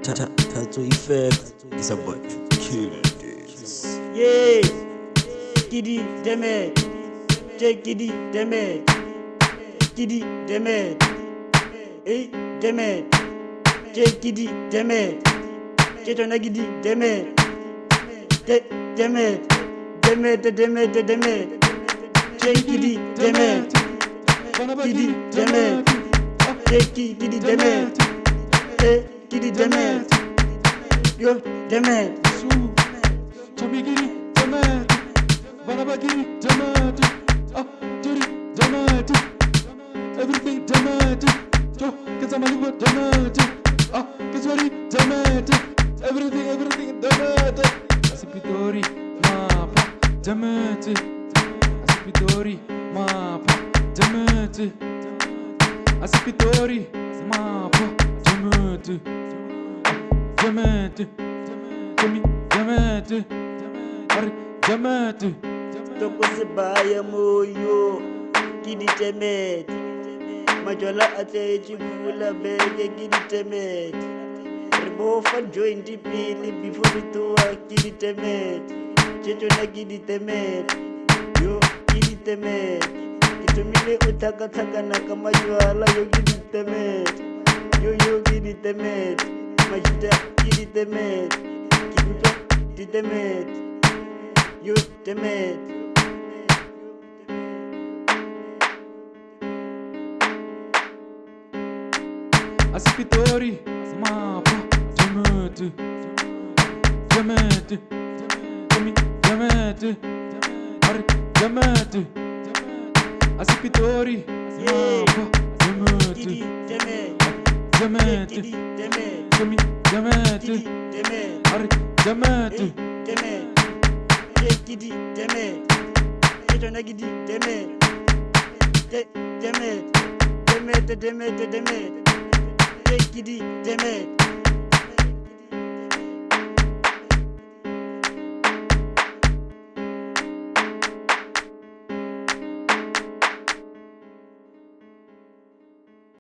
Tattoo effect is about to kill this. Yeah, Kiddy Demet, J Kiddy Demet, Kiddy Demet, hey Demet, J Kiddy Demet, J Tonagidi Demet, Demet, J Kiddy Demet, Kiddy Demet, J Kiddy Demet, Kiddy Demet, yo Demet. Tomigiri Demet, Banabagiri Demet, Jiri Demet, everything Demet, Jo Kazamaliwa Demet, Kazwari Demet, everything Demet, Asipitori Mapa Demet, Asipitori Mapa Demet, Asipitori Mapa Demet, Demet, Demet, Demet, Toko sebaya moyo Kiddy Demet, Majola ate chikula bege Kiddy Demet, Rebofa join the pili before it to Kiddy Demet, Checho na Kiddy Demet, yo Kiddy Demet, Kitumile utaka na kama juala yo Kiddy Demet, yo Kiddy Demet, Majida Kiddy Demet, Kibuto Kiddy Demet, yo Demet. Asipitori Mapa Demet, Demet, Demet, Demet, Asipitori Mapa Kiddy Demet, Demet, Demet, Kiddy Demet, Demet, Kiddy Demet, Demet, Demet, Kiddy Demet, Tonagidi Demet, Demet, Kiddy Demet.